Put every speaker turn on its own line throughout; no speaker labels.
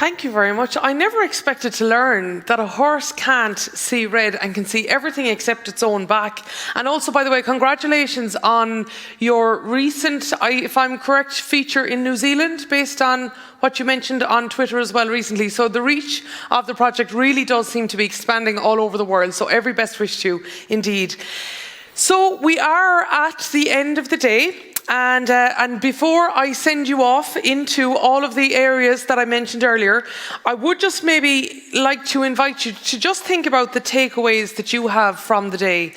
Thank you very much. I never expected to learn that a horse can't see red and can see everything except its own back. And also, by the way, congratulations on your recent, if I'm correct, feature in New Zealand based on what you mentioned on Twitter as well recently. So the reach of the project really does seem to be expanding all over the world. So every best wish to you indeed. So we are at the end of the day. And before I send you off into all of the areas that I mentioned earlier, I would just maybe like to invite you to just think about the takeaways that you have from the day.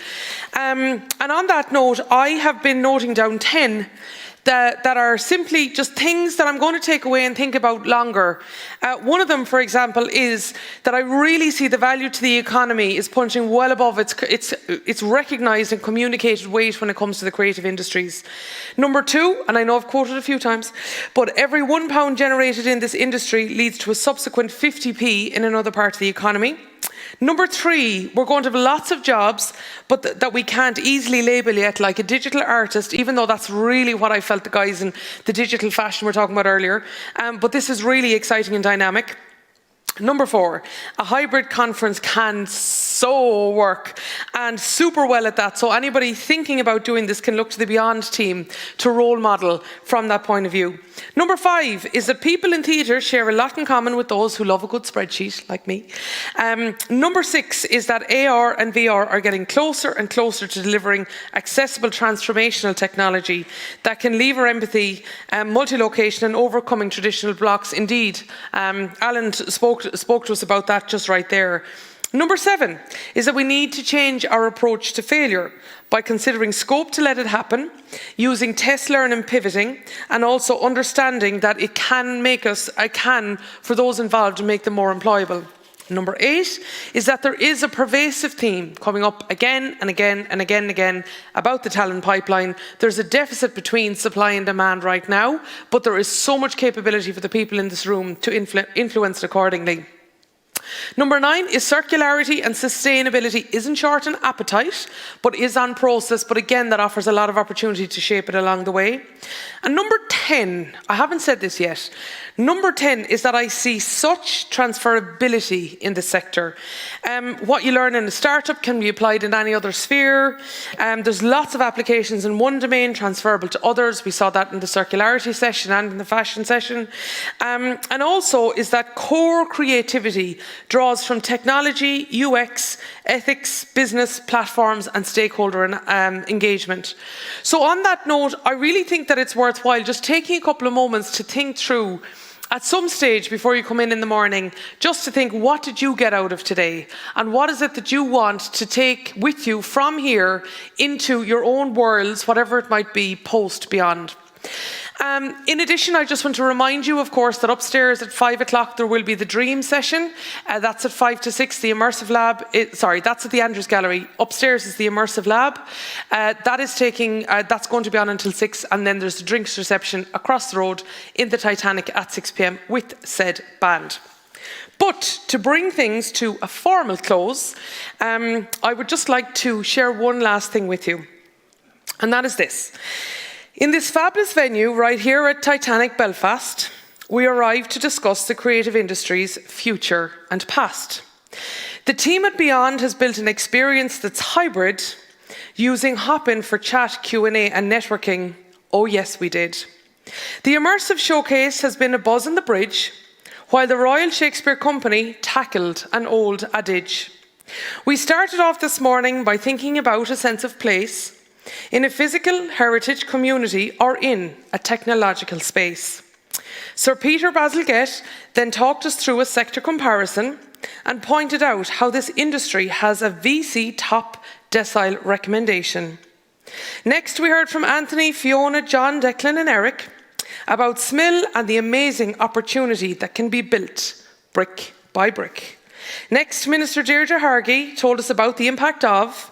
And on that note, I have been noting down 10 that are simply just things that I'm going to take away and think about longer. One of them, for example, is that I really see the value to the economy is punching well above its recognised and communicated weight when it comes to the creative industries. Number 2, and I know I've quoted a few times, but every £1 generated in this industry leads to a subsequent 50p in another part of the economy. Number 3, we're going to have lots of jobs, but that we can't easily label yet, like a digital artist, even though that's really what I felt the guys in the digital fashion were talking about earlier. But this is really exciting and dynamic. Number 4, a hybrid conference can so work, and super well at that. So anybody thinking about doing this can look to the Beyond team to role model from that point of view. Number 5 is that people in theatre share a lot in common with those who love a good spreadsheet, like me. Number 6 is that AR and VR are getting closer and closer to delivering accessible transformational technology that can lever empathy, multi-location and overcoming traditional blocks. Indeed, Alan spoke to us about that just right there. Number 7 is that we need to change our approach to failure by considering scope to let it happen, using test, learn and pivoting, and also understanding that it can for those involved and make them more employable. Number 8 is that there is a pervasive theme coming up again and again and again and again about the talent pipeline. There's a deficit between supply and demand right now, but there is so much capability for the people in this room to influence it accordingly. Number 9 is circularity and sustainability isn't short on appetite, but is on process. But again, that offers a lot of opportunity to shape it along the way. And number 10, I haven't said this yet. Number 10 is that I see such transferability in the sector. What you learn in a startup can be applied in any other sphere. There's lots of applications in one domain transferable to others. We saw that in the circularity session and in the fashion session. And also is that core creativity draws from technology, UX, ethics, business, platforms and stakeholder engagement. So on that note, I really think that it's worthwhile just taking a couple of moments to think through at some stage before you come in the morning, just to think, what did you get out of today? And what is it that you want to take with you from here into your own worlds, whatever it might be, post Beyond? In addition, I just want to remind you, of course, that upstairs at 5 o'clock there will be the Dream session. That's at 5 to 6, the Immersive Lab. That's at the Andrews Gallery. Upstairs is the Immersive Lab. That's going to be on until 6, and then there's the drinks reception across the road in the Titanic at 6 p.m. with said band. But to bring things to a formal close, I would just like to share one last thing with you, and that is this. In this fabulous venue right here at Titanic Belfast, we arrived to discuss the creative industry's future and past. The team at Beyond has built an experience that's hybrid, using Hopin for chat, Q&A and networking. Oh yes, we did. The immersive showcase has been a buzz on the bridge, while the Royal Shakespeare Company tackled an old adage. We started off this morning by thinking about a sense of place in a physical heritage community or in a technological space. Sir Peter Bazalgette then talked us through a sector comparison and pointed out how this industry has a VC top decile recommendation. Next, we heard from Anthony, Fiona, John, Declan and Eric about SMIL and the amazing opportunity that can be built brick by brick. Next, Minister Deirdre Hargey told us about the impact of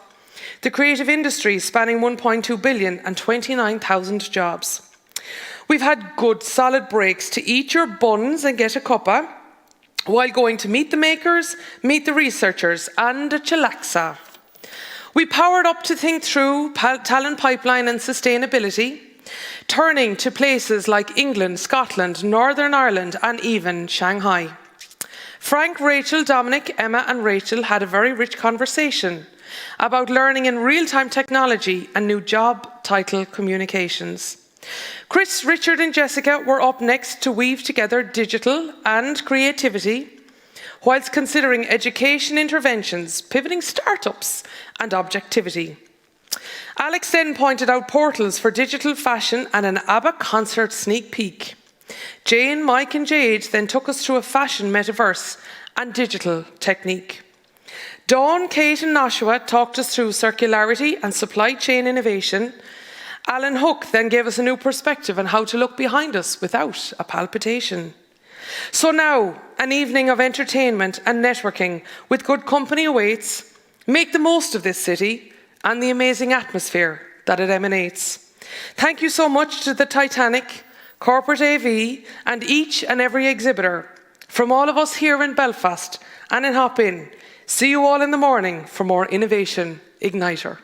the creative industry spanning 1.2 billion and 29,000 jobs. We've had good solid breaks to eat your buns and get a cuppa while going to meet the makers, meet the researchers and a chillaxa. We powered up to think through talent pipeline and sustainability turning to places like England, Scotland, Northern Ireland, and even Shanghai. Frank, Rachel, Dominic, Emma, and Rachel had a very rich conversation about learning in real-time technology and new job title communications. Chris, Richard, and Jessica were up next to weave together digital and creativity, whilst considering education interventions, pivoting startups, and objectivity. Alex then pointed out portals for digital fashion and an ABBA concert sneak peek. Jane, Mike, and Jade then took us through a fashion metaverse and digital technique. Dawn, Kate, and Nashua talked us through circularity and supply chain innovation. Alan Hook then gave us a new perspective on how to look behind us without a palpitation. So now, an evening of entertainment and networking with good company awaits. Make the most of this city and the amazing atmosphere that it emanates. Thank you so much to the Titanic, Corporate AV, and each and every exhibitor. From all of us here in Belfast and in Hop In, see you all in the morning for more Innovation Igniter.